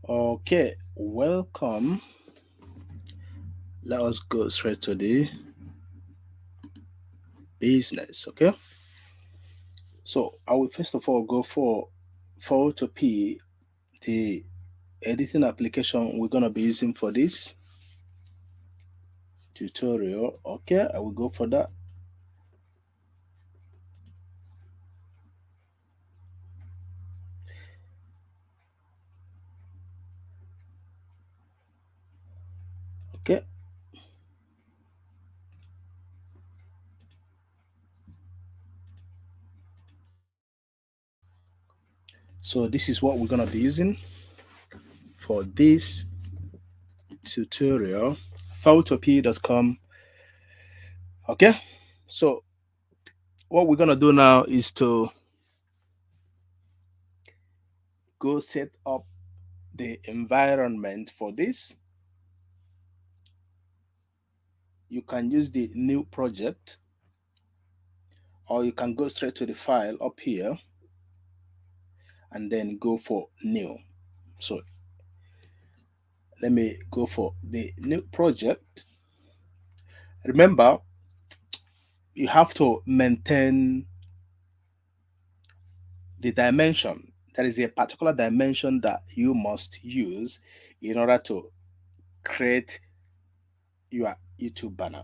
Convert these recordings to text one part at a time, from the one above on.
Okay, welcome. Let us go straight to the business. Okay, so I will first of all go for Photopea, the editing application we're gonna be using for this tutorial. Okay, I will go for that. Okay, so this is what we're gonna be using for this tutorial. Photopea.com. Okay, so what we're gonna do now is to go set up the environment for this. You can use the new project, or you can go straight to the file up here and then go for new. So let me go for the new project. Remember, you have to maintain the dimension. There is a particular dimension that you must use in order to create your YouTube banner.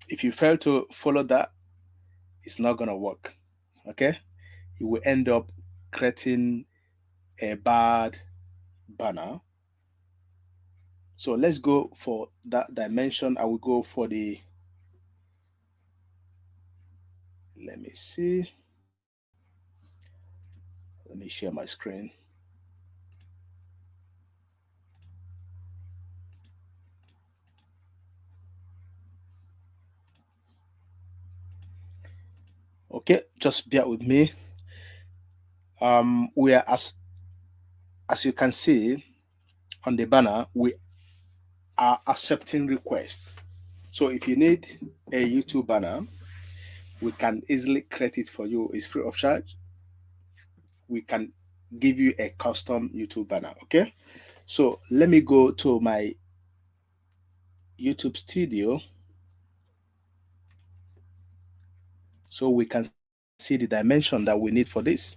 If you fail to follow that, it's not going to work. Okay? You will end up creating a bad banner. So let's go for that dimension. I will go for the, let me see. Let me share my screen. Okay, just bear with me. We are, as you can see on the banner, we are accepting requests. So if you need a YouTube banner, we can easily create it for you. It's free of charge. We can give you a custom YouTube banner. Okay, so let me go to my YouTube studio so we can see the dimension that we need for this.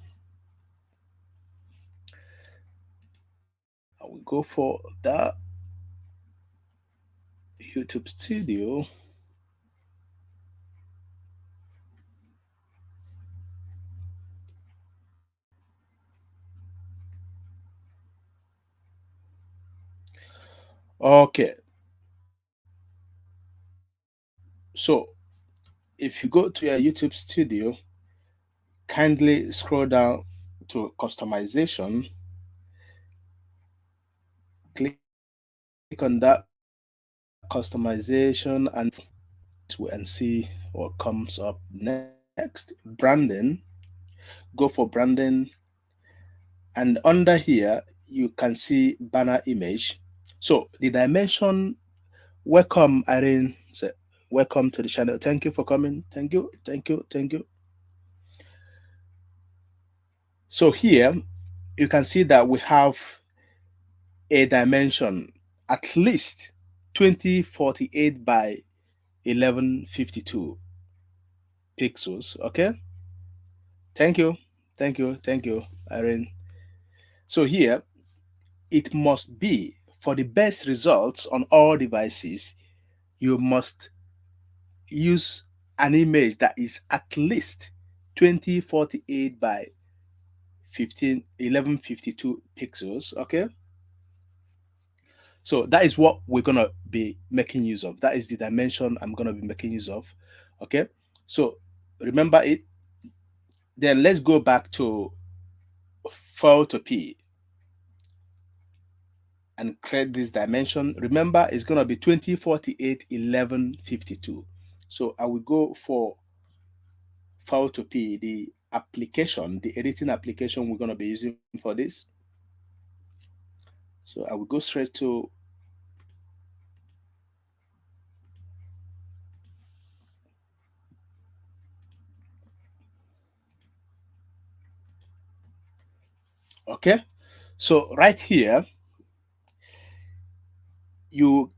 I will go for that YouTube studio. Okay, so if you go to your YouTube studio, kindly scroll down to customization, click on that customization and see what comes up next. Branding, go for branding, and under here you can see banner image. So the dimension, welcome Irene. So, welcome to the channel. Thank you for coming. Thank you, thank you, thank you. So here you can see that we have a dimension at least 2048 by 1152 pixels. Okay, thank you, thank you, thank you, Irene. So here it must be, for the best results on all devices, you must use an image that is at least 2048 by 1152 pixels. Okay, so that is what we're gonna be making use of. That is the dimension I'm gonna be making use of. Okay, so remember it. Then let's go back to Photopea and create this dimension. Remember, it's gonna be 2048 1152. So I will go for Photopea, the application, the editing application we're gonna be using for this. So I will go straight to okay. So right here, you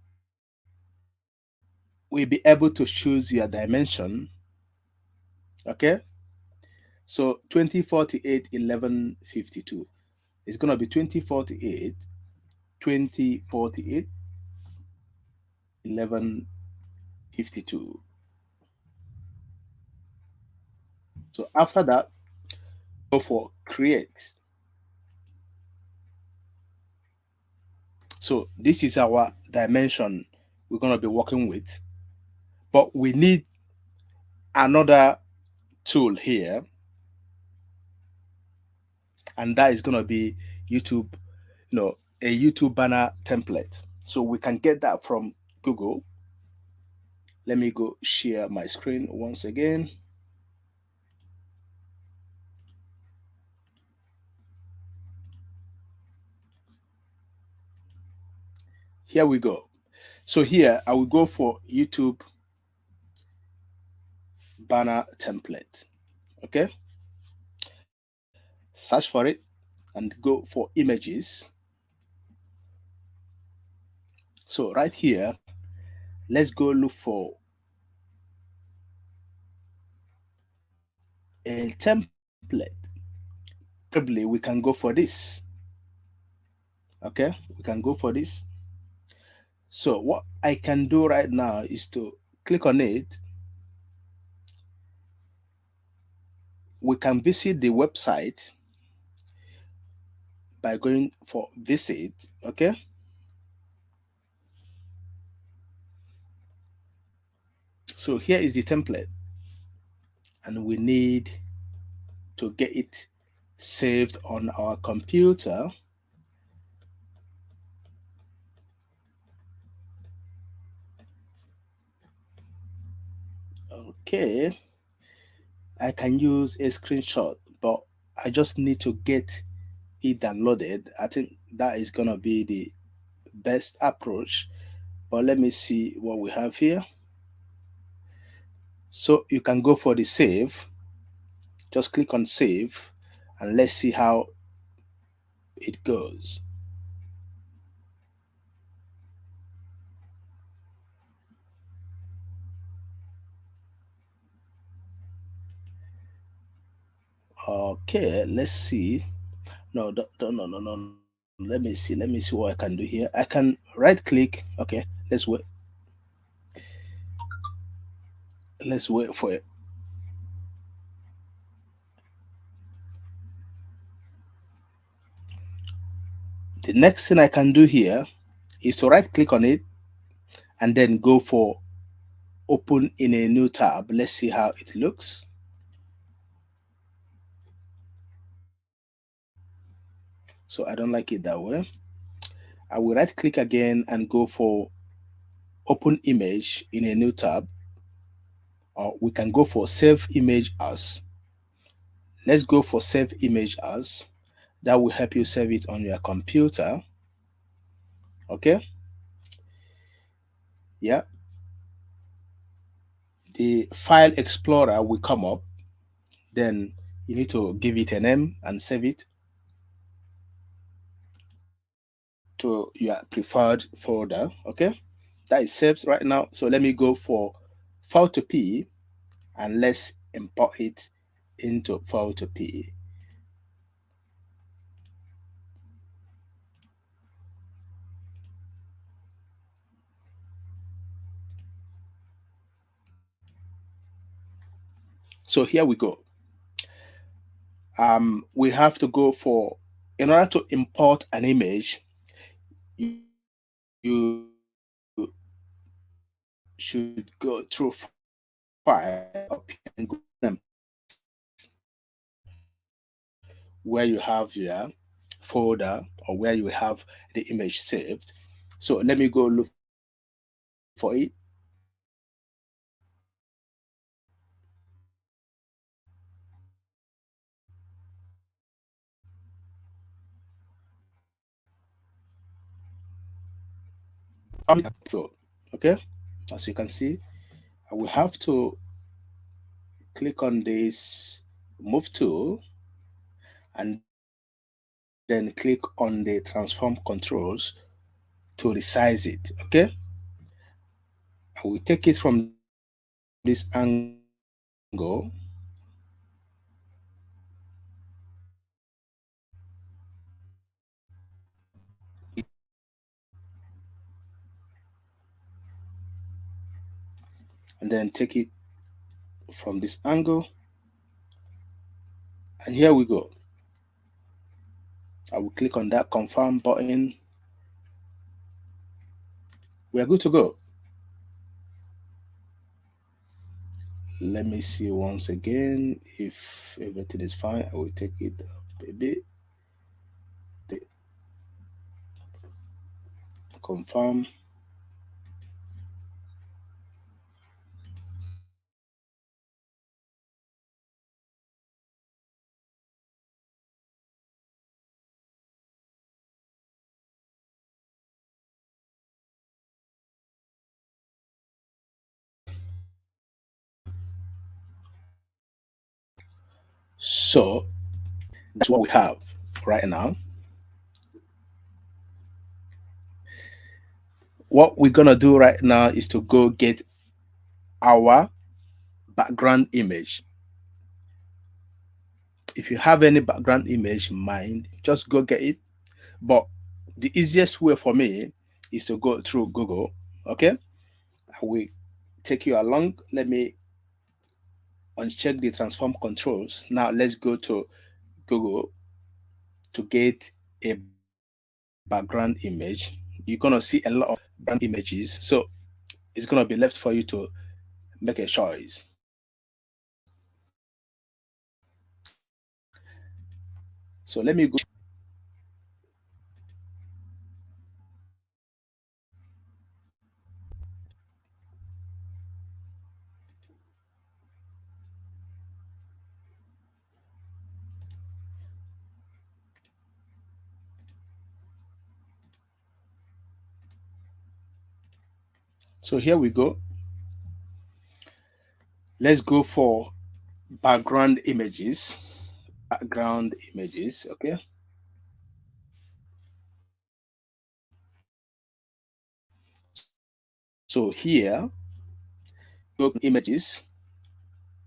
will be able to choose your dimension. Okay, so 2048 1152 is going to be 2048 2048 1152. So after that, go for create. So this is our dimension we're going to be working with, but we need another tool here, and that is going to be YouTube, a YouTube banner template. So we can get that from Google. Let me go share my screen once again. Here we go. So here I will go for YouTube banner template. Okay, search for it and go for images. So right here, let's go look for a template. Probably we can go for this. Okay, we can go for this. So what I can do right now is to click on it. We can visit the website by going for visit. Okay, so here is the template, and we need to get it saved on our computer. Okay, I can use a screenshot, but I just need to get it downloaded. I think that is gonna be the best approach. But let me see what we have here. So you can go for the save. Just click on save, and let's see how it goes. Okay, let's see. No, no. Let me see. Let me see what I can do here. I can right click. Okay, let's wait. Let's wait for it. The next thing I can do here is to right click on it and then go for open in a new tab. Let's see how it looks. So I don't like it that way. I will right click again and go for open image in a new tab, or we can go for save image as. Let's go for save image as. That will help you save it on your computer. Okay, yeah, the file explorer will come up. Then you need to give it a name and save it to your preferred folder. Okay, that is saved right now. So let me go for Photopea and let's import it into Photopea. So here we go. We have to go for, in order to import an image, you should go through file up here and go where you have your folder or where you have the image saved. So let me go look for it. So, okay, as you can see, I will have to click on this move tool and then click on the transform controls to resize it. Okay, I will take it from this angle and then take it from this angle, and here we go. I will click on that confirm button. We are good to go. Let me see once again if everything is fine. I will take it up a bit. Confirm. So that's what we have right now. What we're gonna do right now is to go get our background image. If you have any background image in mind, just go get it. But the easiest way for me is to go through Google. Okay, I will take you along. Let me uncheck the transform controls. Now let's go to Google to get a background image. You're gonna see a lot of background images, so it's gonna be left for you to make a choice. So let me go. So here we go. Let's go for background images. Background images. Okay. So here, go images.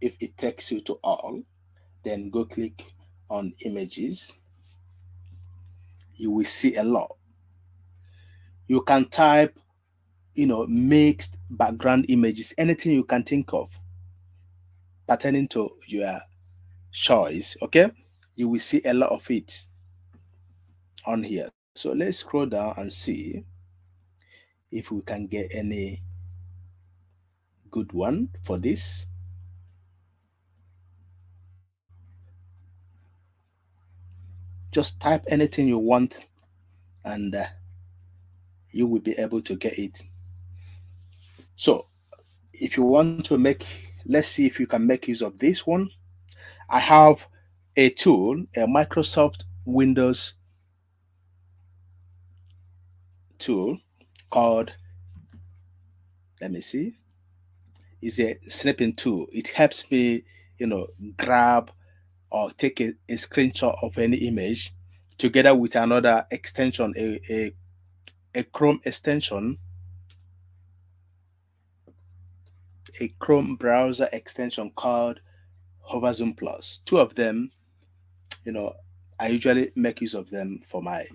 If it takes you to all, then go click on images. You will see a lot. You can type, mixed background images, anything you can think of pertaining to your choice. Okay, you will see a lot of it on here. So let's scroll down and see if we can get any good one for this. Just type anything you want, and you will be able to get it. So if you want to make, let's see if you can make use of this one. I have a tool, a Microsoft Windows tool called, let me see, is a snipping tool. It helps me, grab or take a screenshot of any image together with another extension, a Chrome extension, a Chrome browser extension called Hover Zoom Plus. Two of them, you know, I usually make use of them for my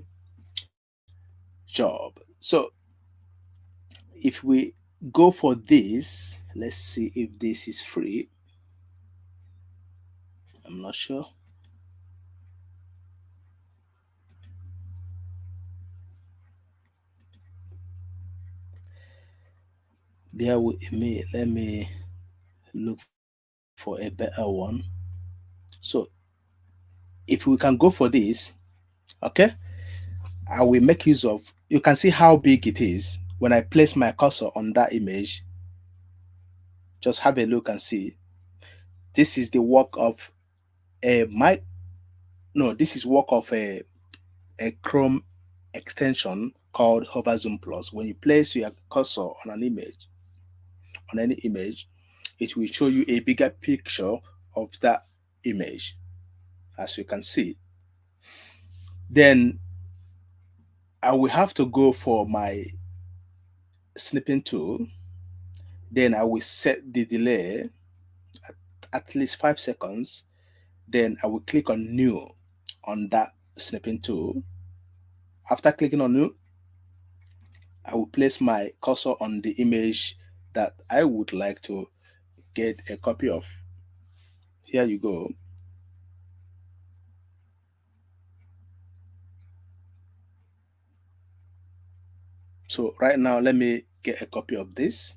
job. So if we go for this, let's see if this is free. I'm not sure. Bear with me. Let me look for a better one. So if we can go for this, okay, I will make use of, you can see how big it is. When I place my cursor on that image, just have a look and see. This is the work of a mic. No, this is work of a Chrome extension called Hover Zoom Plus. When you place your cursor on an image, on any image, it will show you a bigger picture of that image, as you can see. Then I will have to go for my snipping tool. Then I will set the delay at least 5 seconds. Then I will click on new on that snipping tool. After clicking on new, I will place my cursor on the image that I would like to get a copy of. Here you go. So right now, let me get a copy of this.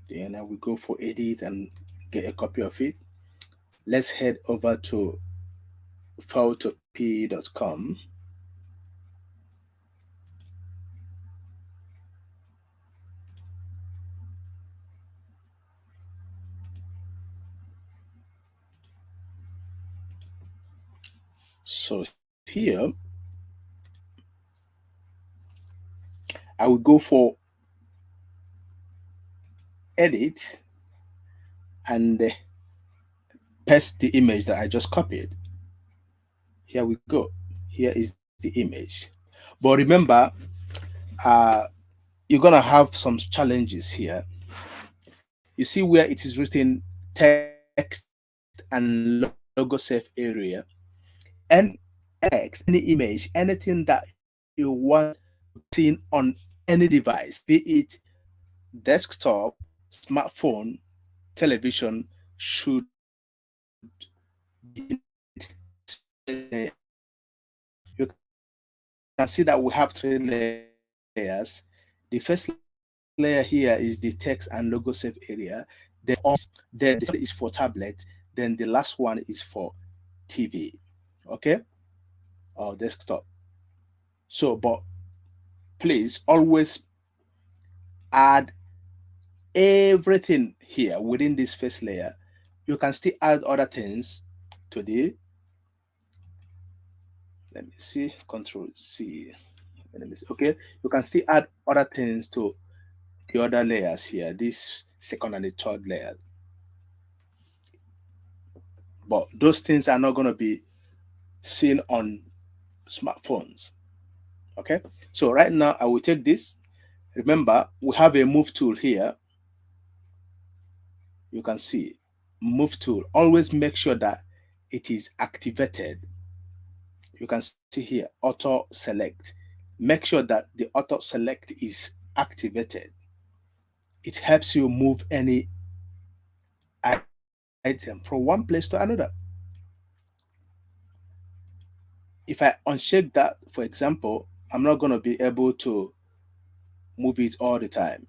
Then I will go for edit and get a copy of it. Let's head over to photopea.com. So here, I will go for edit and paste the image that I just copied. Here we go. Here is the image. But remember, uh, you're gonna have some challenges here. You see where it is written text and logo safe area, and any text, any image, anything that you want seen on any device, be it desktop, smartphone, television, should be in this layer. You can see that we have three layers. The first layer here is the text and logo safe area. Then then the second is for tablet. Then the last one is for TV. Okay, or desktop. So, but please always add everything here within this first layer. You can still add other things to the, let me see, control C. Let me see. Okay, you can still add other things to the other layers here, this second and the third layer. But those things are not going to be seen on smartphones. Okay, so right now I will take this. Remember, we have a move tool here. You can see move tool. Always make sure that it is activated. You can see here auto select. Make sure that the auto select is activated. It helps you move any item from one place to another. If I uncheck that, for example, I'm not going to be able to move it all the time.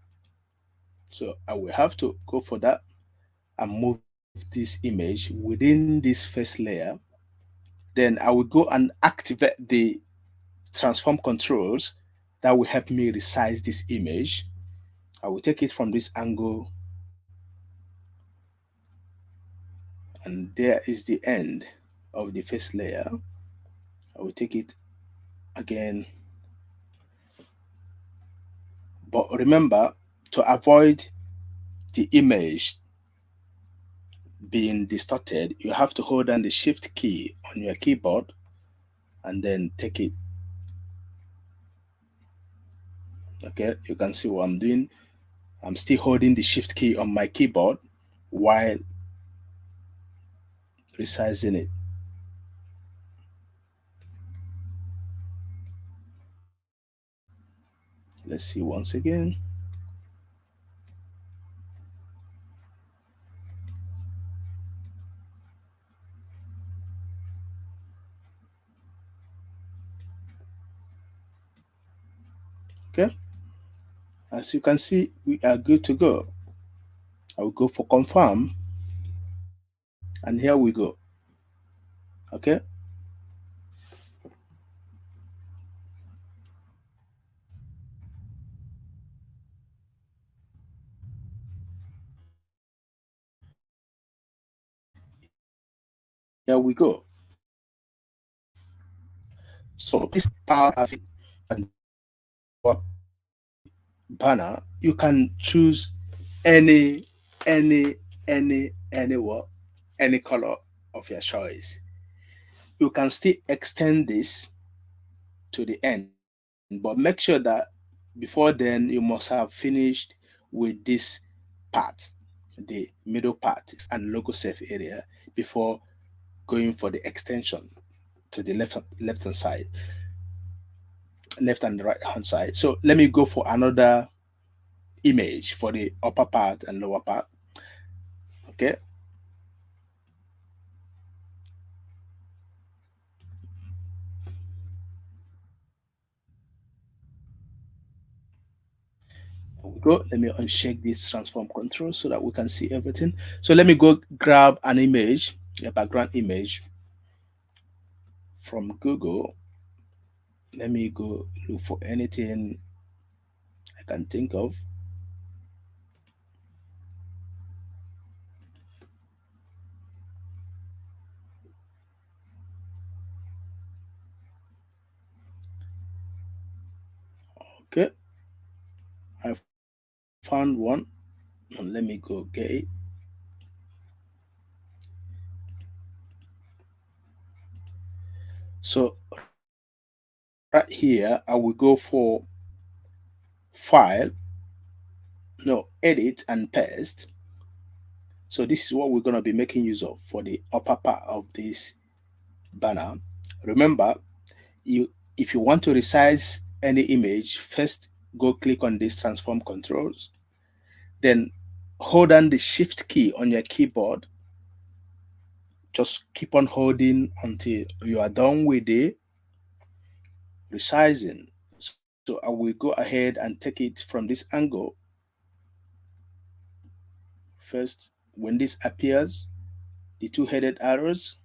So I will have to go for that and move this image within this first layer. Then I will go and activate the transform controls that will help me resize this image. I will take it from this angle, and there is the end of the first layer. I will take it again. But remember, to avoid the image being distorted, you have to hold down the shift key on your keyboard and then take it. Okay, you can see what I'm doing. I'm still holding the shift key on my keyboard while resizing it. Let's see once again. Okay, as you can see, we are good to go. I will go for confirm, and here we go. Okay, here we go. So this power of it, and banner, you can choose any any any what any color of your choice. You can still extend this to the end, but make sure that before then you must have finished with this part, the middle part and logo safe area before going for the extension to the left hand side, left and right hand side. So let me go for another image for the upper part and lower part. Okay. There we go. Let me uncheck this transform control so that we can see everything. So let me go grab an image, a background image from Google. Let me go look for anything I can think of. Okay, I found one. And let me go get it. So right here, I will go for file, no, edit and paste. So this is what we're going to be making use of for the upper part of this banner. Remember, you if you want to resize any image, first go click on this transform controls, then hold down the shift key on your keyboard. Just keep on holding until you are done with the resizing. So I will go ahead and take it from this angle. First, when this appears, the two-headed arrows,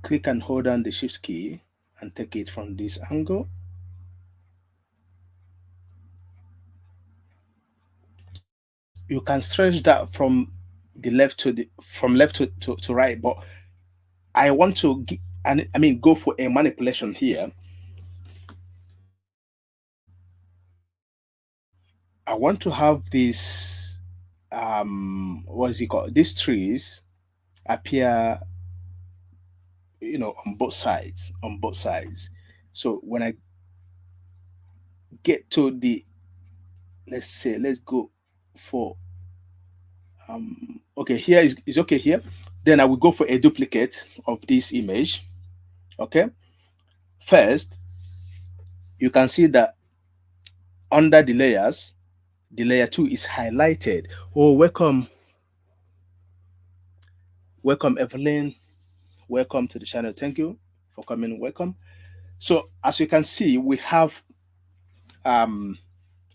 click and hold down the shift key and take it from this angle. You can stretch that from the left to the from left to right, but I want to I mean go for a manipulation here. I want to have this what is it called, these trees appear, on both sides. So when I get to the, let's go for okay, here is okay here. Then I will go for a duplicate of this image. Okay, first you can see that under the layers, the layer 2 is highlighted. Oh, welcome Evelyn, welcome to the channel. Thank you for coming. Welcome. So as you can see, we have um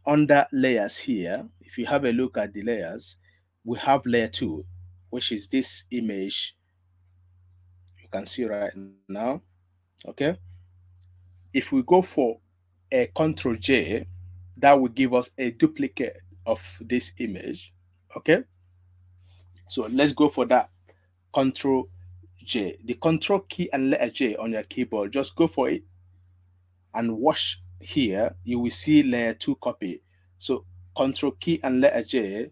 under layers here. If you have a look at the layers, we have layer 2, which is this image you can see right now. Okay, if we go for a Control J, that will give us a duplicate of this image. Okay, so let's go for that. Control J, the control key and letter J on your keyboard, just go for it and watch here. You will see layer 2 copy. So control key and letter J,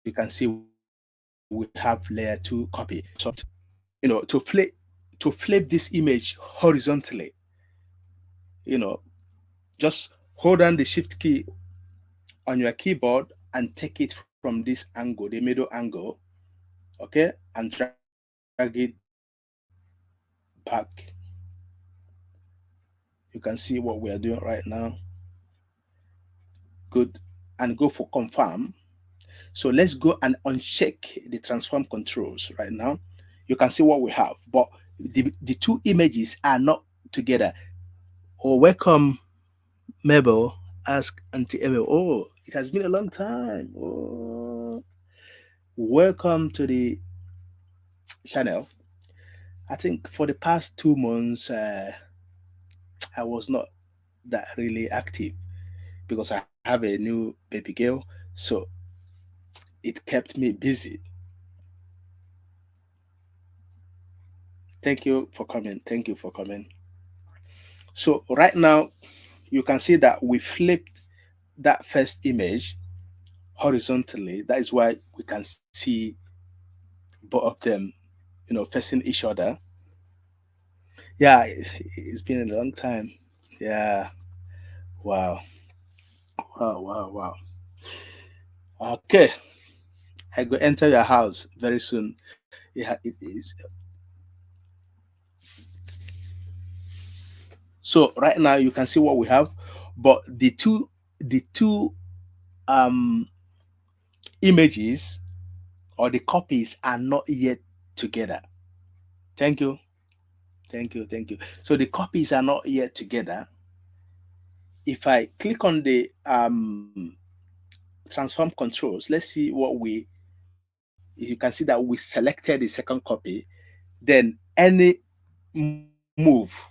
you can see we have layer 2 copy. So to flip this image horizontally, you know just hold down the shift key on your keyboard and take it from this angle, the middle angle. Okay, and drag it back. You can see what we are doing right now. Good. And go for confirm. So let's go and uncheck the transform controls right now. You can see what we have, but the two images are not together. Oh, welcome, Mabel. Ask Auntie Emil. Oh, it has been a long time. Oh, welcome to the channel. I think for the past 2 months, I was not that really active because I have a new baby girl, so it kept me busy. Thank you for coming. Thank you for coming. So right now you can see that we flipped that first image horizontally. That is why we can see both of them, facing each other. Yeah, it's been a long time. Yeah. Wow. Wow. Wow. Wow. Okay. I go enter your house very soon. Yeah, it is. So right now you can see what we have, but the two um images or the copies are not yet together. Thank you. Thank you. Thank you. So the copies are not yet together. If I click on the transform controls, let's see what you can see that we selected the second copy. Then any move,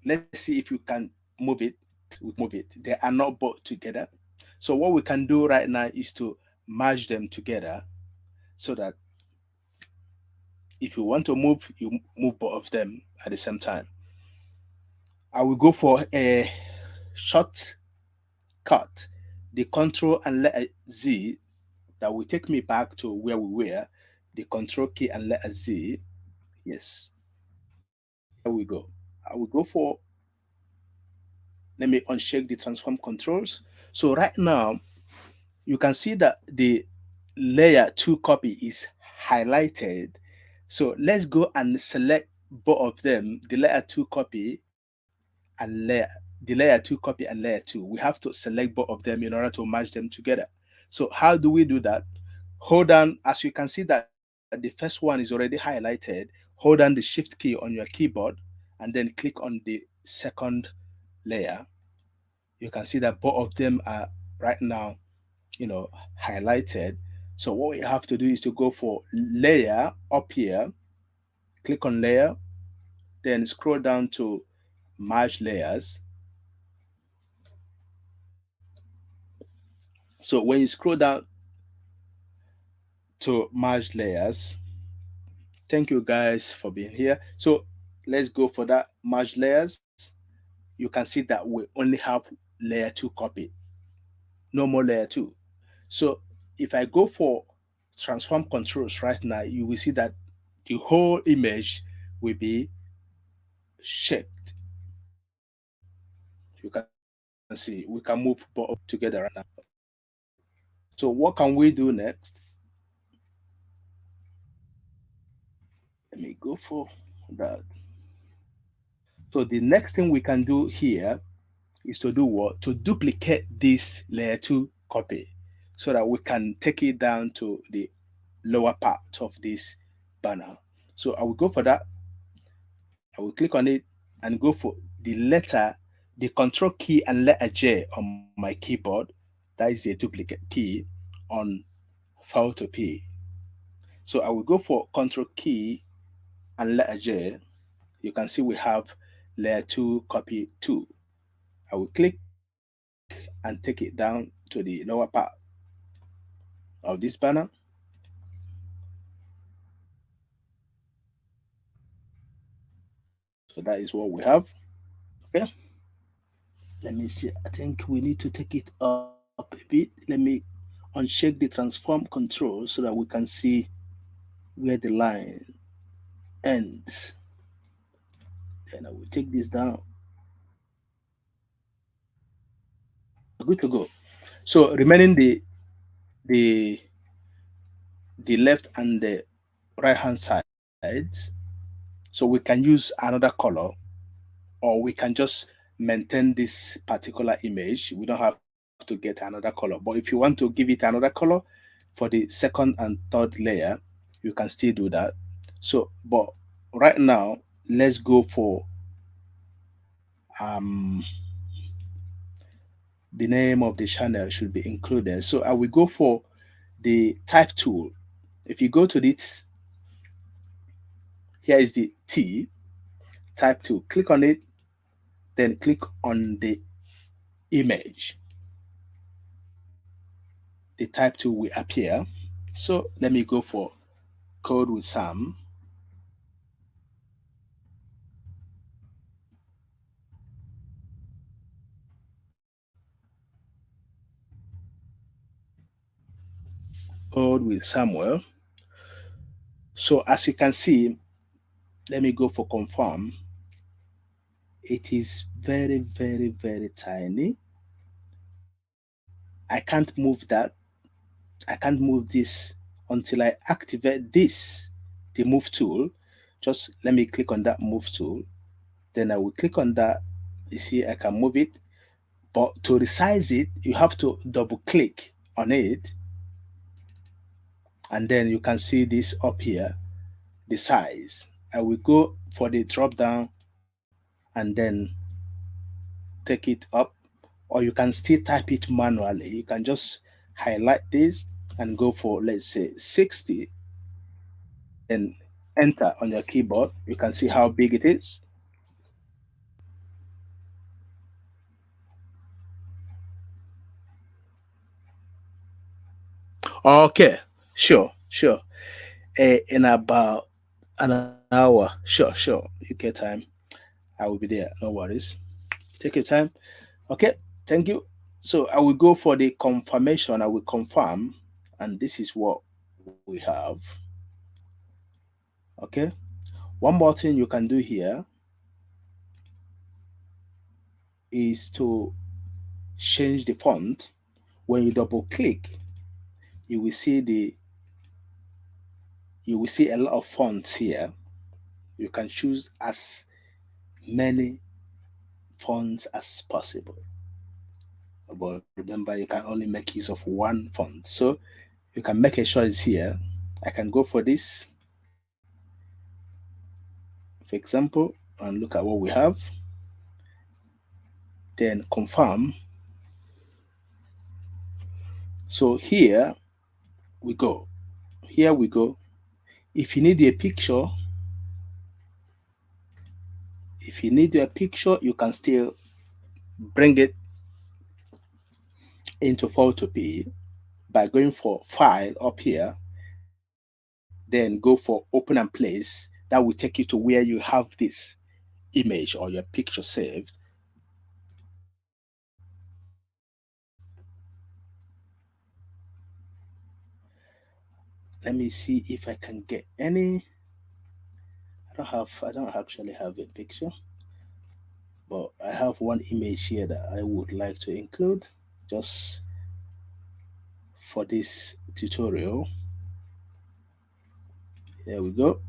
let's see if you can move it. We move it. They are not both together. So what we can do right now is to merge them together so that if you want to move, you move both of them at the same time. I will go for a shortcut, the control and letter Z that will take me back to where we were. The control key and letter Z. Yes, here we go. I will go for, let me uncheck the transform controls. So right now, you can see that the layer 2 copy is highlighted. So let's go and select both of them, the layer 2 copy and layer 2 copy and layer 2. We have to select both of them in order to match them together. So how do we do that? Hold down, as you can see that the first one is already highlighted. Hold down the shift key on your keyboard and then click on the second layer. You can see that both of them are right now, highlighted. So what we have to do is to go for layer up here, click on layer, then scroll down to merge layers. So when you scroll down to merge layers, thank you guys for being here. So let's go for that merge layers. You can see that we only have layer 2 copy, no more layer 2. So if I go for transform controls right now, you will see that the whole image will be shaped. You can see we can move both together right now. So what can we do next? Let me go for that. So the next thing we can do here is to do what? To duplicate this layer 2 copy so that we can take it down to the lower part of this banner. So I will go for that. I will click on it and go for the control key and letter J on my keyboard. That is a duplicate key on Photopea. So I will go for control key and letter J. You can see we have layer 2 copy 2. I will click and take it down to the lower part of this banner. So that is what we have. Okay. Let me see. I think we need to take it up a bit. Let me uncheck the transform control so that we can see where the line ends. Then I will take this down. Good to go. So remaining the the left and the right hand sides. So we can use another color, or we can just maintain this particular image. We don't have to get another color. But if you want to give it another color for the second and third layer, you can still do that. So, but right now, let's go for um the name of the channel should be included. So I will go for the type tool. If you go to this, here is the T type tool. Click on it, then click on the image. the type tool will appear. So let me go for code with Sam. Code with Samuel. So as you can see, let me go for confirm. It is very, very, very tiny. I can't move that. I can't move this until I activate this, the move tool. Just let me click on that move tool. Then I will click on that. You see, I can move it. But to resize it, you have to double click on it. And then you can see this up here, the size. I will go for the drop down and then take it up, or you can still type it manually. You can just highlight this and go for, let's say, 60, then enter on your keyboard. You can see how big it is. Okay, sure, sure. In about an hour, sure. You get time. I will be there. No worries. Take your time. Okay, thank you. So I will go for the confirmation. I will confirm, and this is what we have. Okay. One more thing you can do here is to change the font. When you double click, you will see the you will see a lot of fonts here. You can choose as many fonts as possible. But remember, you can only make use of one font. So you can make a choice here. I can go for this, for example, and look at what we have. Then confirm. So here we go. Here we go. If you need a picture, you can still bring it into Photopea by going for file up here, then go for open and place. That will take you to where you have this image or your picture saved. Let me see if I can get any. I don't actually have a picture, but I have one image here that I would like to include just for this tutorial. Here we go.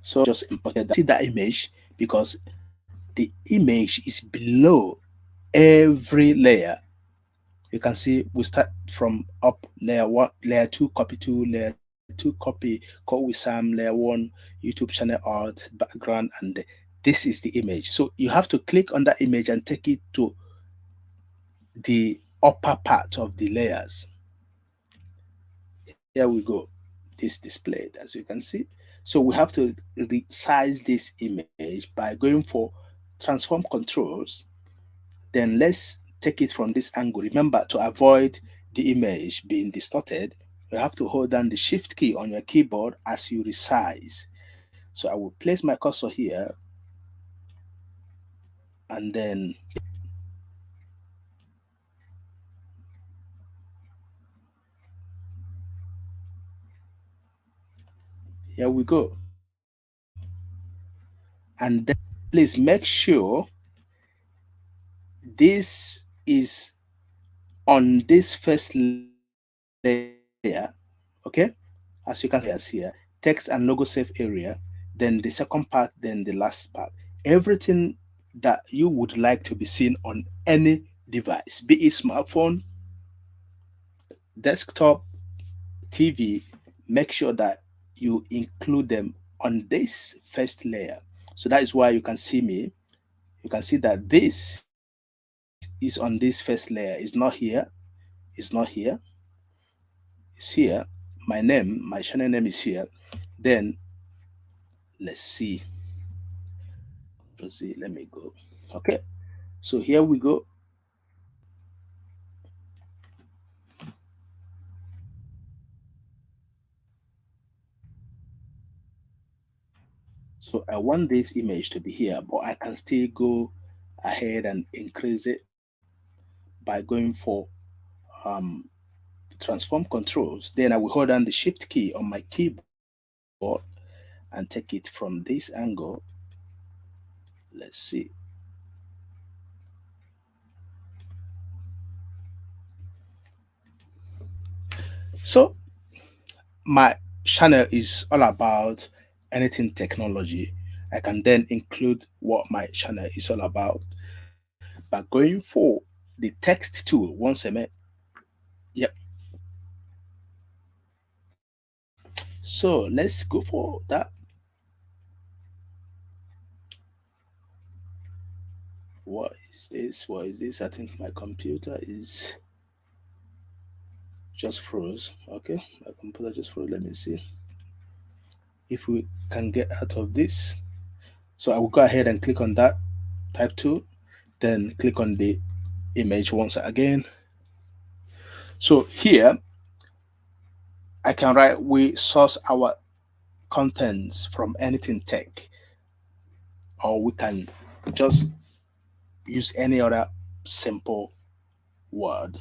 So just imported that. See that image because the image is below every layer. You can see we start from up layer one, layer two, copy two, layer two, copy, code with Sam, layer one, YouTube channel art, background, and this is the image. So you have to click on that image and take it to the upper part of the layers. Here we go. This displayed, as you can see. So we have to resize this image by going for transform controls. Then let's take it from this angle. Remember, to avoid the image being distorted, you have to hold down the shift key on your keyboard as you resize. So I will place my cursor here and then here we go. And then please make sure this is on this first layer, okay? As you can see here, text and logo save area, then the second part, then the last part. Everything that you would like to be seen on any device, be it smartphone, desktop, TV, make sure that you include them on this first layer. So that is why you can see me. You can see that this is on this first layer. It's not here. It's not here. It's here. My channel name is here. Then let's see. Let me go. Okay, so here we go. So I want this image to be here, but I can still go ahead and increase it by going for um, transform controls. Then I will hold down the shift key on my keyboard and take it from this angle. Let's see. So my channel is all about anything technology. I can then include what my channel is all about by going for the text tool once a minute. Yep. So let's go for that. What is this? What is this? I think my computer is just froze. Okay, my computer just froze. Let me see if we can get out of this. So I will go ahead and click on that, type 2, then click on the image once again. So here I can write we source our contents from anything tech, or we can just use any other simple word.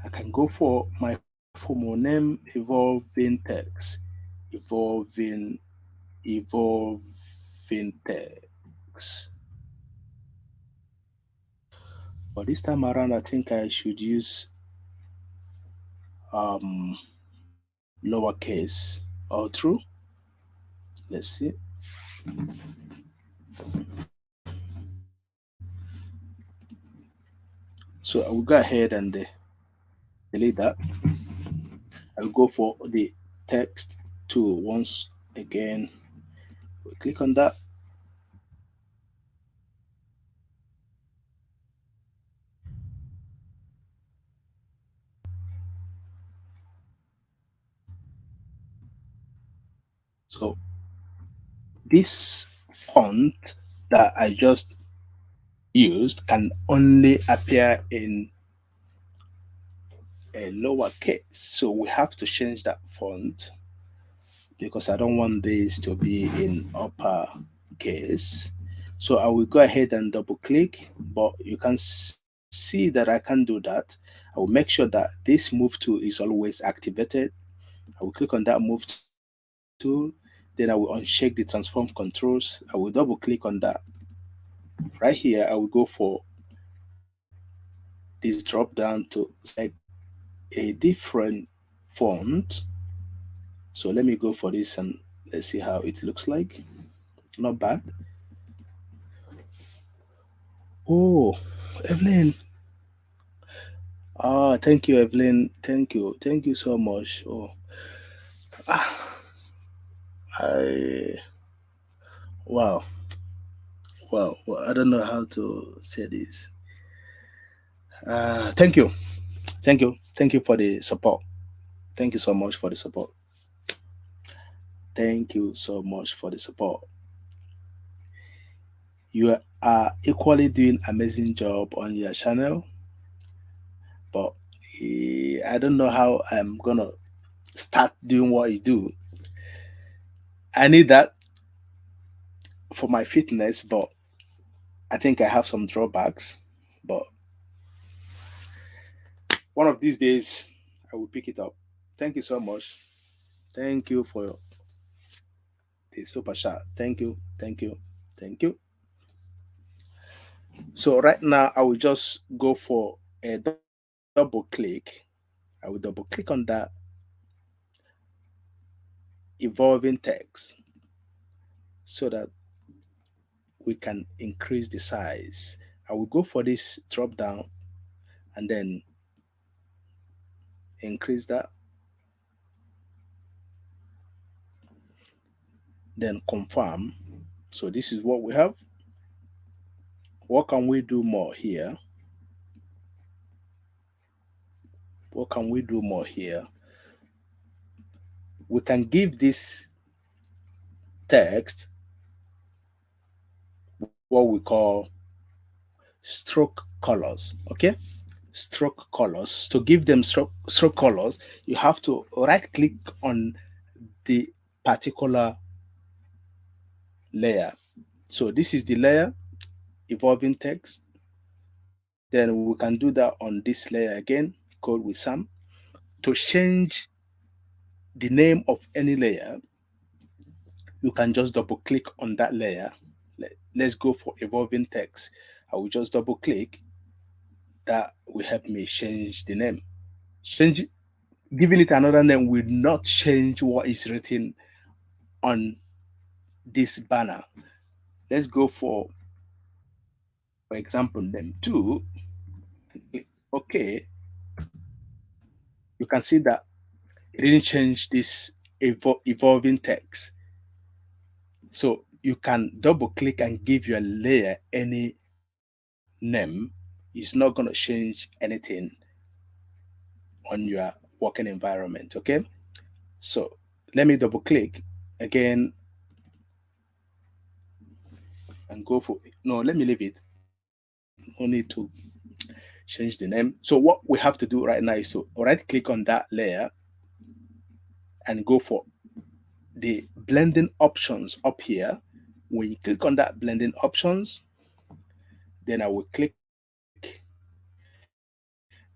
I can go for my formal name, evolving text, evolving, evolving text. But this time around, I think I should use um, lowercase all through. Let's see. So I will go ahead and delete that. I will go for the text tool once again. We click on that. So this font that I just used can only appear in a lowercase. So we have to change that font because I don't want this to be in upper case. So I will go ahead and double click, but you can see that I can do that. I will make sure that this move tool is always activated. I will click on that move tool, then I will uncheck the transform controls. I will double click on that. Right here, I will go for this drop down to select a different font. So let me go for this and let's see how it looks like. Not bad. Oh, Evelyn. Ah, thank you, Evelyn. Thank you. Thank you so much. Oh, I wow, wow. Well, I don't know how to say this. Thank you, thank you for the support. Thank you so much for the support. Thank you so much for the support. You are equally doing amazing job on your channel, but I don't know how I'm gonna start doing what you do. I need that for my fitness, but I think I have some drawbacks. But one of these days, I will pick it up. Thank you so much. Thank you for the super chat. Thank you. Thank you. Thank you. So right now, I will just go for a double click. I will double click on that evolving text so that we can increase the size. I will go for this drop down and then increase that, then confirm. So this is what we have. What can we do more here? What can we do more here? We can give this text what we call stroke colors. Okay, stroke colors. To give them stroke colors, you have to right click on the particular layer. So this is the layer, evolving text. Then we can do that on this layer again, code with some. To change the name of any layer, you can just double click on that layer. Let's go for evolving text. I will just double click. That will help me change the name. Change Giving it another name will not change what is written on this banner. Let's go for example, name 2. Okay, you can see that it didn't change this evolving text. So you can double click and give your layer any name. It's not going to change anything on your working environment. Okay, so let me double click again and go for no, let me leave it. No need to change the name. So what we have to do right now is to right click on that layer and go for the blending options up here. When you click on that blending options, then I will click,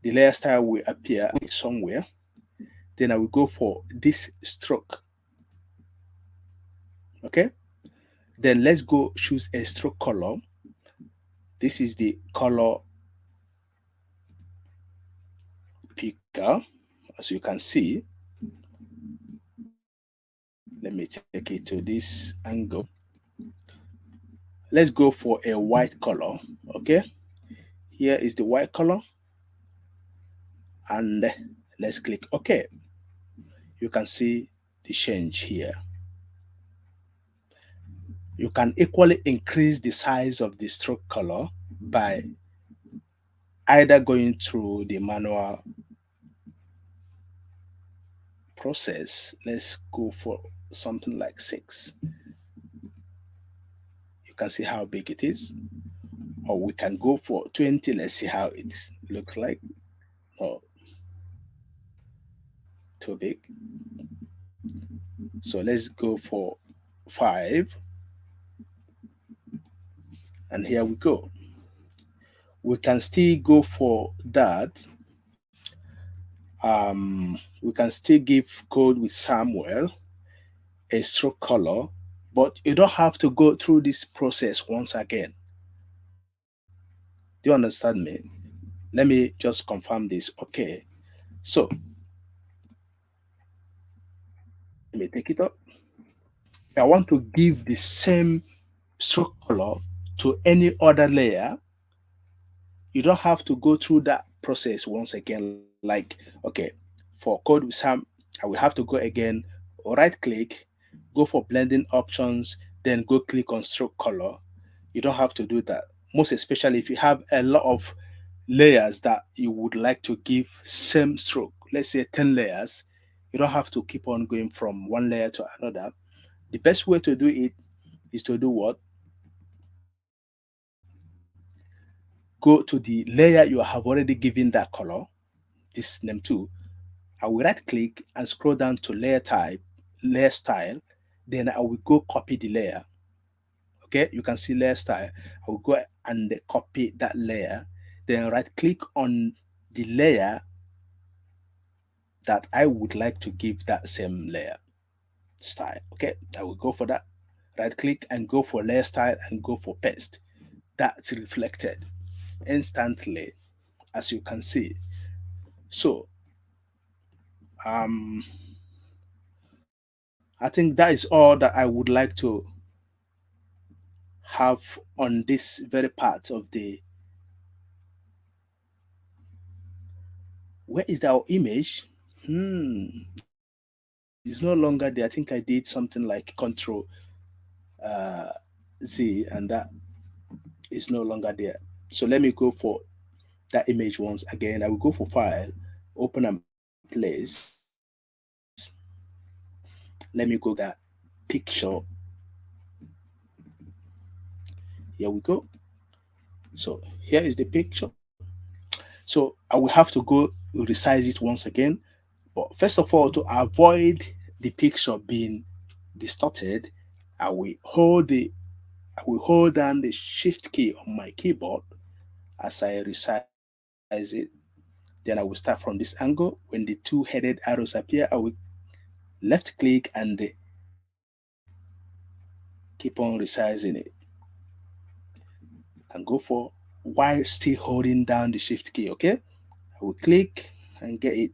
the layer style will appear somewhere. Then I will go for this stroke. Okay, then let's go choose a stroke color. This is the color picker. As you can see, let me take it to this angle. Let's go for a white color. Okay, here is the white color, and let's click OK. You can see the change here. You can equally increase the size of the stroke color by either going through the manual process. Let's go for something like 6. You can see how big it is. Or we can go for 20. Let's see how it looks like. Oh, too big. So let's go for 5. And here we go. We can still go for that. We can still give code with Samuel a stroke color, but you don't have to go through this process once again. Do you understand me? Let me just confirm this. Okay. So let me take it up. I want to give the same stroke color to any other layer. You don't have to go through that process once again. Like, okay, for code with Sam, I will have to go again, right click, go for blending options, then go click on stroke color. You don't have to do that. Most especially if you have a lot of layers that you would like to give same stroke, let's say 10 layers, you don't have to keep on going from one layer to another. The best way to do it is to do what? Go to the layer you have already given that color, this name too. I will right click and scroll down to layer type, layer style. Then I will go copy the layer. Okay, you can see layer style. I will go and copy that layer. Then right click on the layer that I would like to give that same layer style. Okay, I will go for that. Right click and go for layer style and go for paste. That's reflected instantly, as you can see. So um I think that is all that I would like to have on this very part of the, where is our image? It's no longer there. I think I did something like control uh Z, and that is no longer there. So let me go for that image once again. I will go for file, open and place. Let me go that picture. Here we go. So here is the picture. So I will have to go resize it once again. But first of all, to avoid the picture being distorted, I will hold the I will hold down the shift key on my keyboard as I resize it. Then I will start from this angle. When the two-headed arrows appear, I will left click and keep on resizing it and go for while still holding down the shift key. Okay, I will click and get it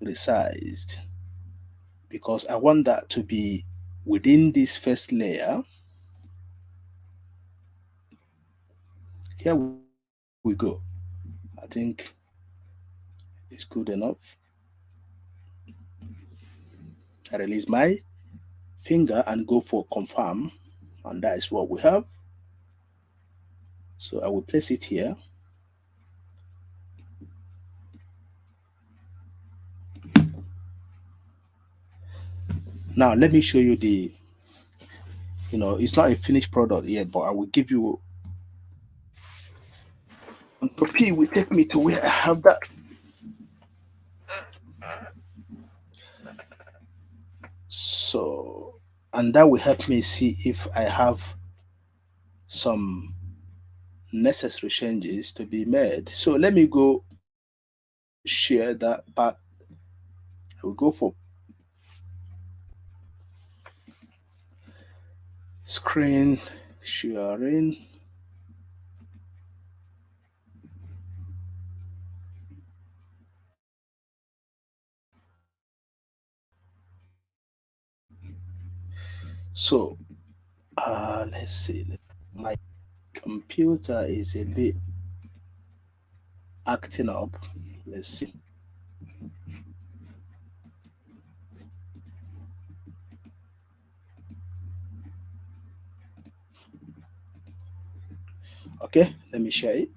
resized because I want that to be within this first layer. Here we go. I think it's good enough. I release my finger and go for confirm, and that is what we have. So I will place it here. Now let me show you it's not a finished product yet, but I will give you Photopea will take me to where I have that. So, and that will help me see if I have some necessary changes to be made. So let me go share that part. I will go for screen sharing. So let's see. My computer is a bit acting up. Let's see. Okay, let me share it.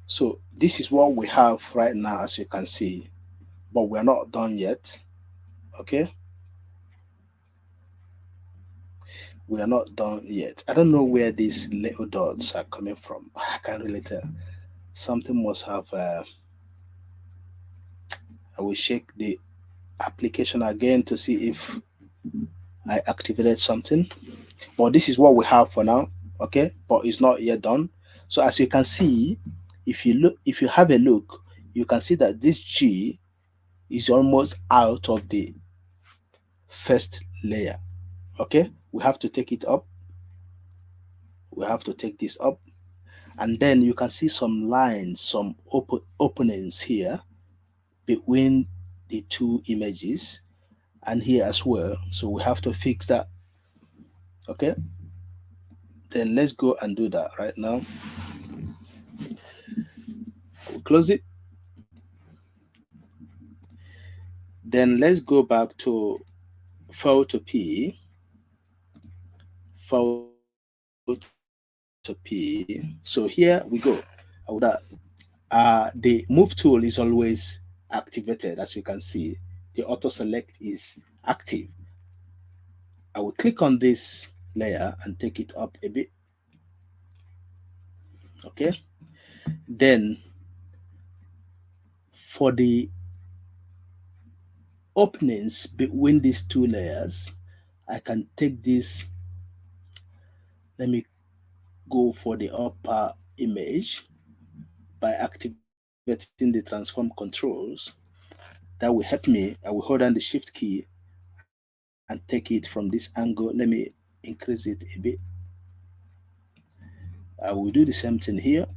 So this is what we have right now, as you can see, but we're not done yet. Okay, we are not done yet. I don't know where these little dots are coming from. I can't really tell. Something must have. I will shake the application again to see if I activated something. But this is what we have for now. Okay, but it's not yet done. So as you can see, if you have a look, you can see that this G is almost out of the first layer. Okay, we have to take it up. We have to take this up, and then you can see some lines, some openings here between the two images and here as well. So we have to fix that. Okay, then let's go and do that right now. We'll close it. Then let's go back to Photopea. Photopea. So here we go. The move tool is always activated, as you can see. The auto select is active. I will click on this layer and take it up a bit. Okay. Then for the openings between these two layers, I can take this. Let me go for the upper image by activating the transform controls. That will help me. I will hold down the shift key and take it from this angle. Let me increase it a bit. I will do the same thing here.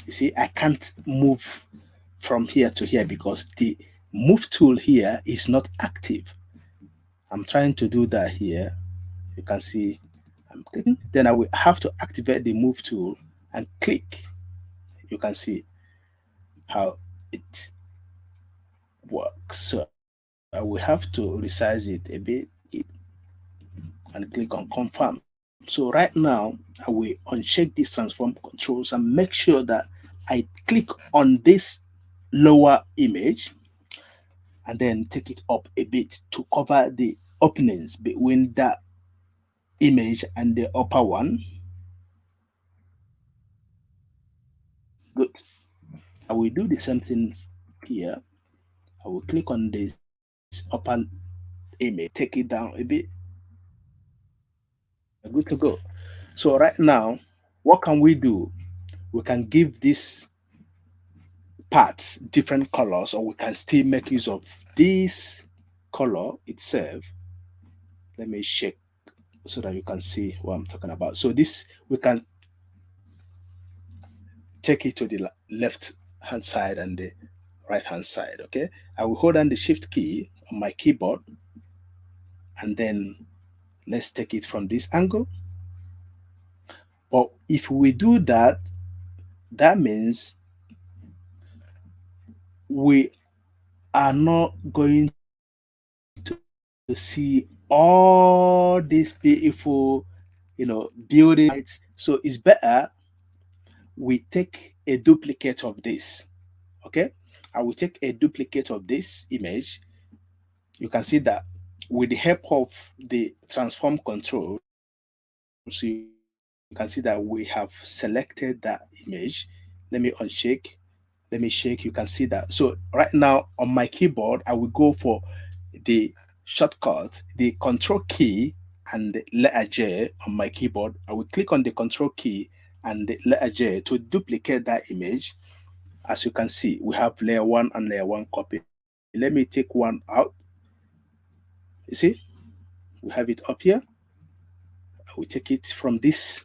You see, I can't move from here to here because the move tool here is not active. I'm trying to do that here. You can see I'm clicking. Then I will have to activate the move tool and click. You can see how it works. So I will have to resize it a bit and click on confirm. So right now I will uncheck these transform controls and make sure that I click on this lower image and then take it up a bit to cover the openings between that image and the upper one. Good. I will do the same thing here. I will click on this upper image, take it down a bit. Good to go. So right now, what can we do? We can give these parts different colors, or we can still make use of this color itself. Let me shake so that you can see what I'm talking about. So this, we can take it to the left hand side and the right hand side. Okay, I will hold down the shift key on my keyboard, and then let's take it from this angle. But if we do that, that means we are not going to see all these beautiful, building lights. So it's better we take a duplicate of this. Okay, I will take a duplicate of this image. You can see that with the help of the transform control, so you can see that we have selected that image. Let me unshake. Let me shake. You can see that. So right now on my keyboard, I will go for the shortcut, the control key and the letter J on my keyboard. I will click on the control key and the letter J to duplicate that image. As you can see, we have layer one and layer one copy. Let me take one out. You see, we have it up here. We take it from these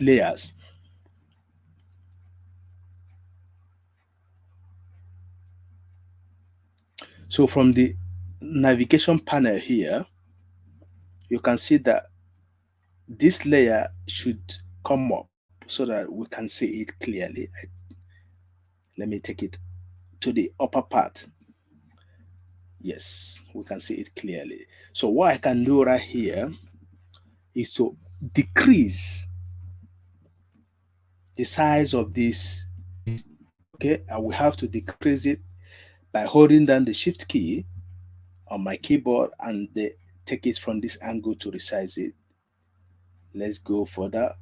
layers. So from the navigation panel here, you can see that this layer should come up so that we can see it clearly. Let me take it to the upper part. Yes, we can see it clearly. So what I can do right here is to decrease the size of this. Okay, I will have to decrease it by holding down the shift key on my keyboard and take it from this angle to resize it. Let's go further.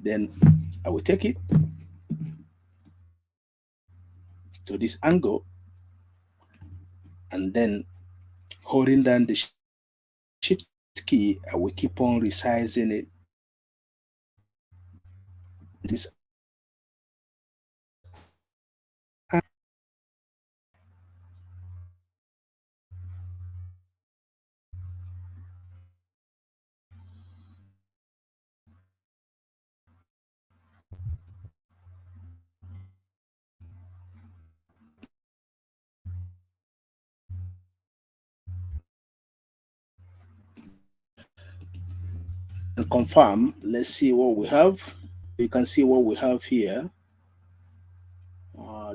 Then I will take it to this angle and then holding down the shift key, I will keep on resizing it this. And confirm. Let's see what we have. You can see what we have here.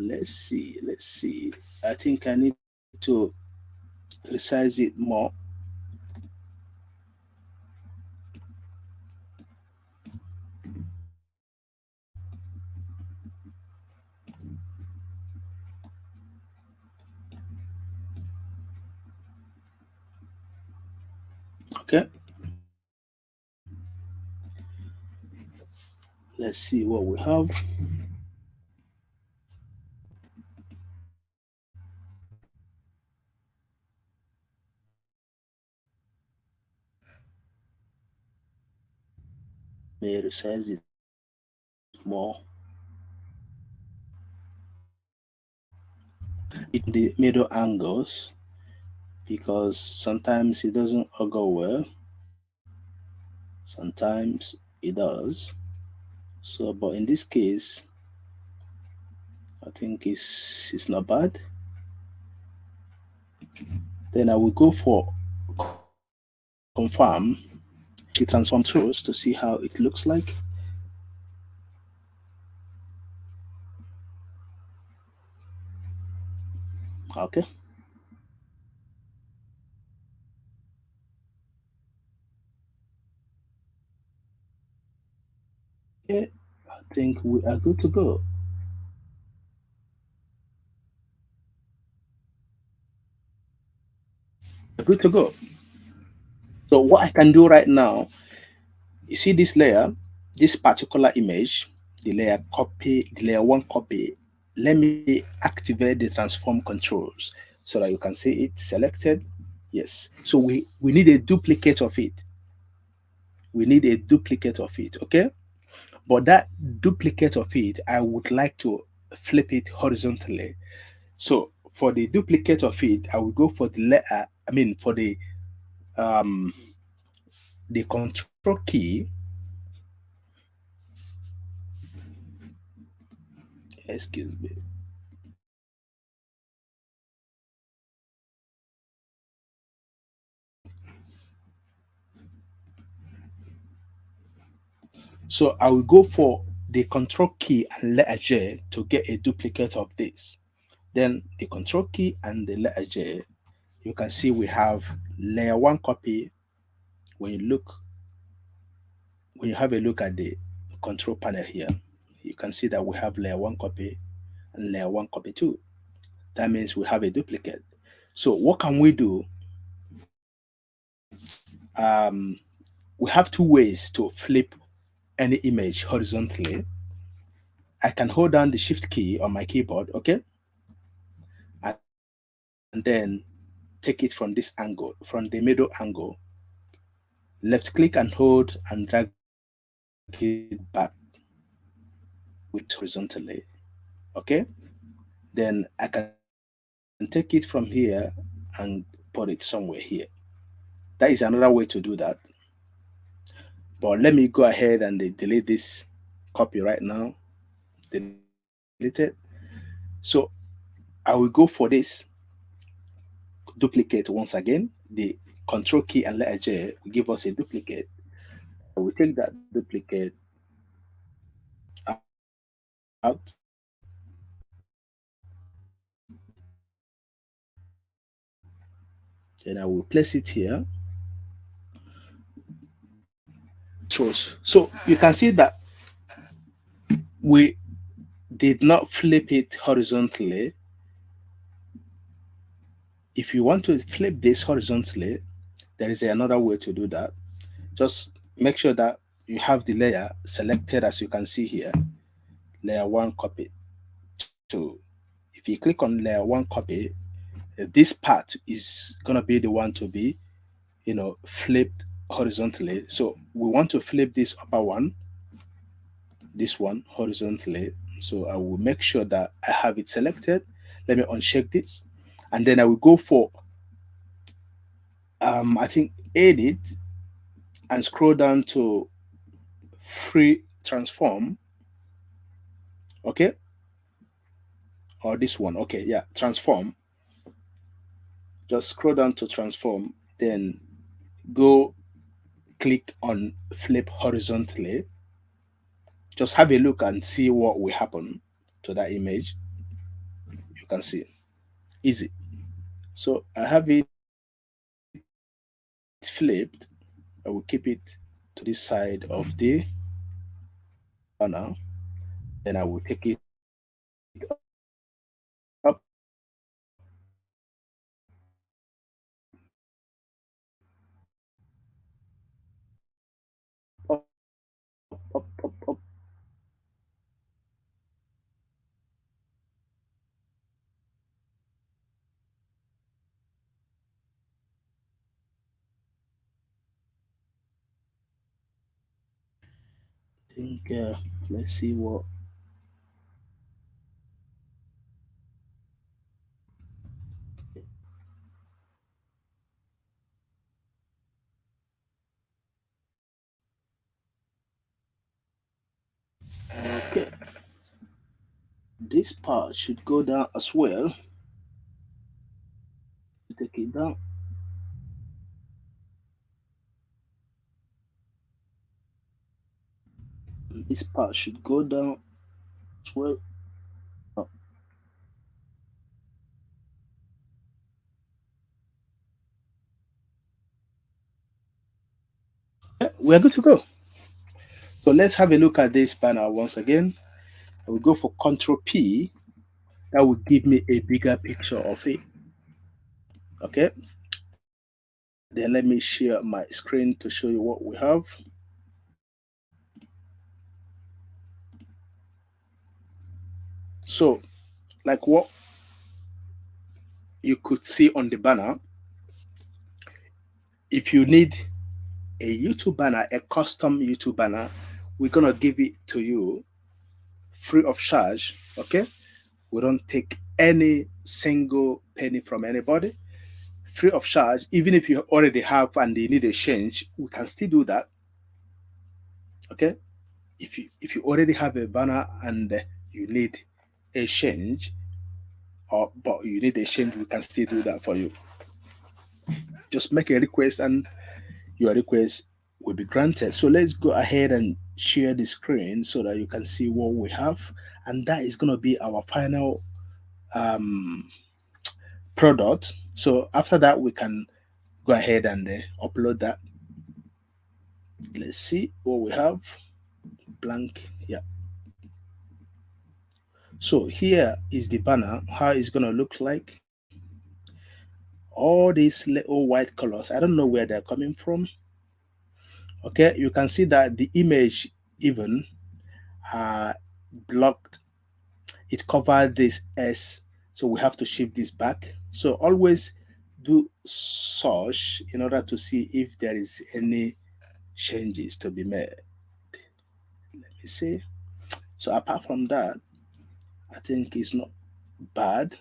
Let's see. Let's see. I think I need to resize it more. Okay. Let's see what we have. May resize it more. It the middle angles because sometimes it doesn't all go well. Sometimes it does. So, but in this case, I think it's not bad. Then I will go for confirm the transform tools to see how it looks like. Okay. Yeah, I think we are good to go. good to go. So what I can do right now, you see this layer, this particular image, the layer copy, the layer one copy. Let me activate the transform controls so that you can see it selected. Yes. So we need a duplicate of it. We need a duplicate of it. Okay. But that duplicate of it, I would like to flip it horizontally. So for the duplicate of it, I will go for the letter. I mean, for um the control key. Excuse me. So I will go for the control key and letter J to get a duplicate of this. Then the control key and the letter J, you can see we have layer one copy. When you look, when you have a look at the control panel here, you can see that we have layer one copy and layer one copy two. That means we have a duplicate. So what can we do? Um, we have two ways to flip any image horizontally. I can hold down the shift key on my keyboard, okay, and then take it from this angle, from the middle angle, left click and hold and drag it back with horizontally, okay. Then I can take it from here and put it somewhere here. That is another way to do that. But let me go ahead and delete this copy right now. Delete it. So I will go for this duplicate once again. The control key and letter J will give us a duplicate. I will take that duplicate out, then I will place it here. So you can see that we did not flip it horizontally. If you want to flip this horizontally, there is another way to do that. Just make sure that you have the layer selected as you can see here. Layer one copy two. If you click on layer one copy, this part is gonna be the one to be, flipped horizontally. So we want to flip this one horizontally. So I will make sure that I have it selected. Let me uncheck this, and then I will go for I think edit and scroll down to free transform. Okay, or this one. Okay, yeah, transform. Just scroll down to transform, then go click on flip horizontally. Just have a look and see what will happen to that image. You can see easy. So I have it flipped. I will keep it to this side of the panel. Then I will take it up, up. I think let's see what. Okay, this part should go down as well. Take it down. This part should go down as well. Oh, yeah, we are good to go. So let's have a look at this panel once again. I will go for Control P. That will give me a bigger picture of it. Okay. Then let me share my screen to show you what we have. So, like what you could see on the banner, if you need a YouTube banner, a custom YouTube banner, we're gonna give it to you free of charge. Okay, we don't take any single penny from anybody, free of charge. Even if you already have and they need a change, we can still do that. Okay, if you already have a banner and you need a change, or but you need a change, we can still do that for you. Just make a request and your request will be granted. So let's go ahead and share the screen so that you can see what we have, and that is going to be our final um, product. So after that, we can go ahead and upload that. Let's see what we have. Blank. Yeah. So here is the banner. How it's going to look like. All these little white colors. I don't know where they're coming from. Okay, you can see that the image even uh, blocked. It covered this S, so we have to shift this back. So always do search in order to see if there is any changes to be made. Let me see. So apart from that, I think it's not bad.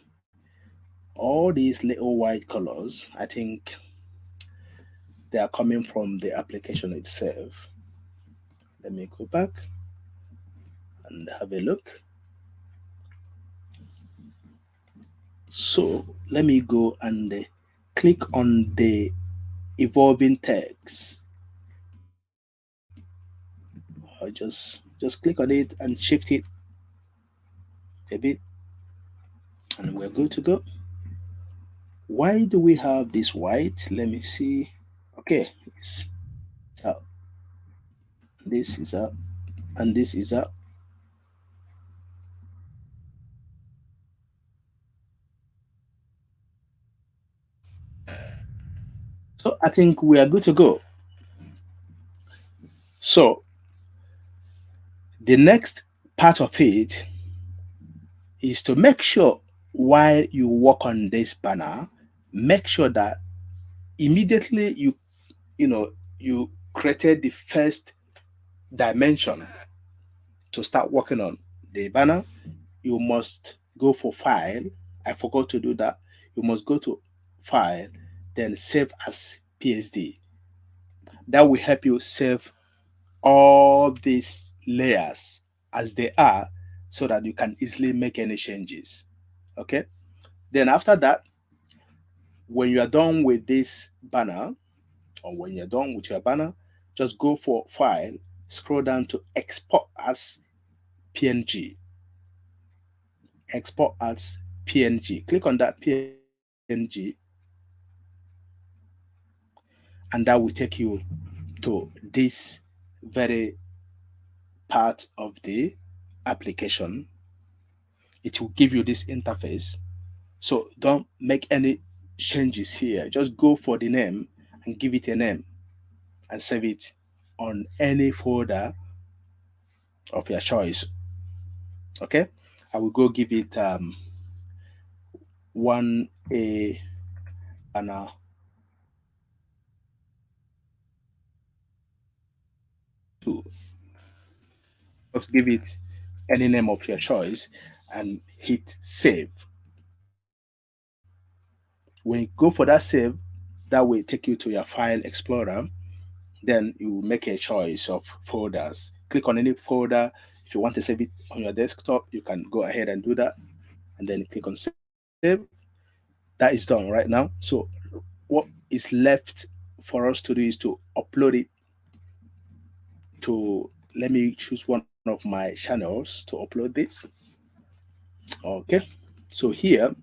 All these little white colors, I think they are coming from the application itself. Let me go back and have a look. So let me go and click on the evolving text. Just click on it and shift it a bit, and we're good to go. Why do we have this white? Let me see. Okay, it's out. This is up, and this is up. So I think we are good to go. So the next part of it is to make sure while you work on this banner, make sure that immediately you created the first dimension to start working on the banner. You must go for file. I forgot to do that. You must go to file, then save as PSD. That will help you save all these layers as they are so that you can easily make any changes. Okay. Then after that, when you are done with this banner, or when you're done with your banner, just go for file, scroll down to export as PNG. Export as PNG. Click on that PNG, and that will take you to this very part of the application. It will give you this interface. So don't make any changes here. Just go for the name and give it a name and save it on any folder of your choice. Okay, I will go give it 1A banner 2. Just give it any name of your choice and hit save. When you go for that save, that will take you to your file explorer. Then you make a choice of folders. Click on any folder. If you want to save it on your desktop, you can go ahead and do that, and then click on save. That is done right now. So what is left for us to do is to upload it to, let me choose one of my channels to upload this. Okay, so here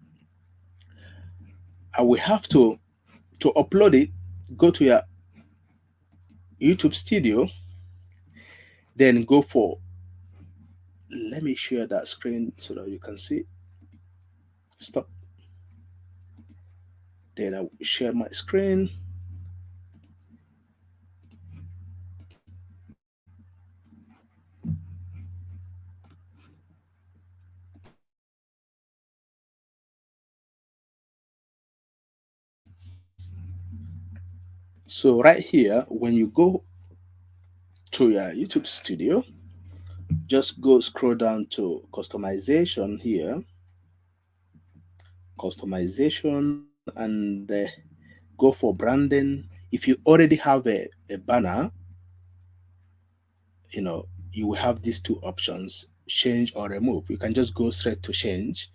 I will have to upload it. Go to your YouTube studio, then go for, let me share that screen so that you can see. Stop. Then I will share my screen. So right here, when you go to your YouTube studio, just go scroll down to customization here, customization, and go for branding. If you already have a banner, you will have these two options: change or remove. You can just go straight to change.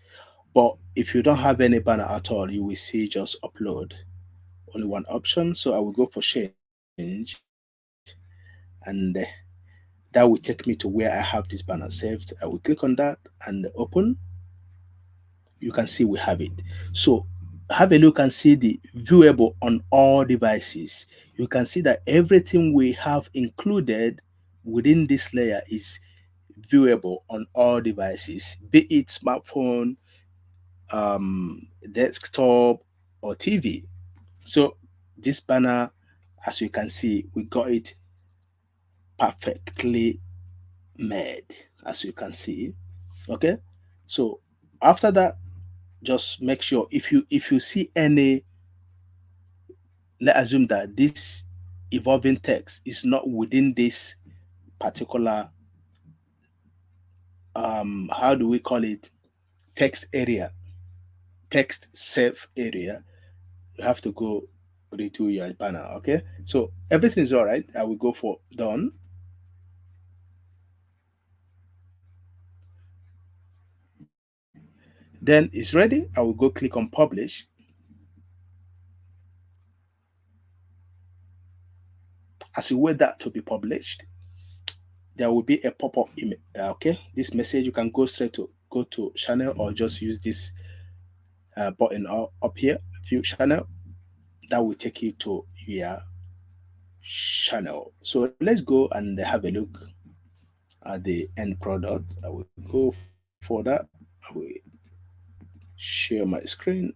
But if you don't have any banner at all, you will see just upload, only one option. So I will go for change, and that will take me to where I have this banner saved. I will click on that and open. You can see we have it. So have a look and see the viewable on all devices. You can see that everything we have included within this layer is viewable on all devices, be it smartphone, desktop, or TV. So this banner, as you can see, we got it perfectly made, as you can see. Okay, so after that, just make sure if you see any, let's assume that this evolving text is not within this particular, how do we call it, text area, text safe area, you have to go redo your banner. Okay, so everything is all right. I will go for done. Then it's ready. I will go click on publish. As you wait that to be published, there will be a pop-up image. Okay, this message, you can go straight to go to channel, or just use this button up here, view channel. That will take you to your channel. So let's go and have a look at the end product. I will go for that. I will share my screen.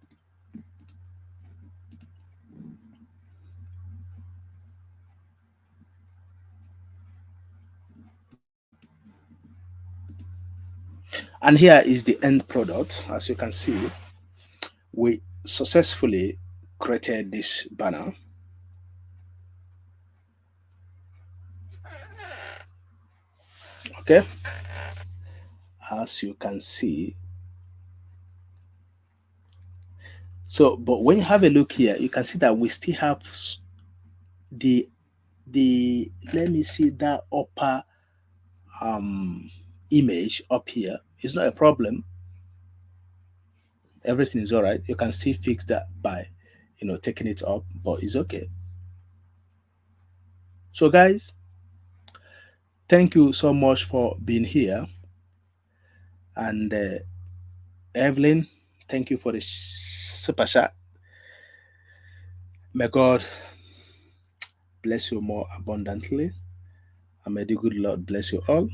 And here is the end product. As you can see, we successfully created this banner. Okay, as you can see. So, but when you have a look here, you can see that we still have the let me see that upper um image up here. It's not a problem. Everything is all right. You can still fix that by taking it up, but it's okay. So guys, thank you so much for being here. And Evelyn, thank you for the super chat. May God bless you more abundantly, and may the good Lord bless you all.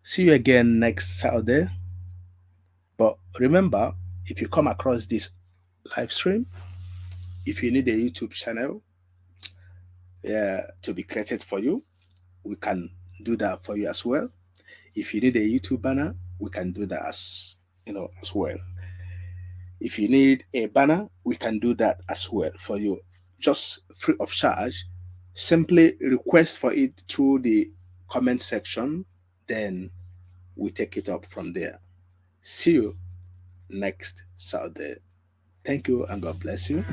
See you again next Saturday. But remember, if you come across this live stream, if you need a YouTube channel, to be created for you, we can do that for you as well. If you need a YouTube banner, we can do that as well. If you need a banner, we can do that as well for you, just free of charge. Simply request for it through the comment section, then we take it up from there. See you next Saturday. Thank you and God bless you.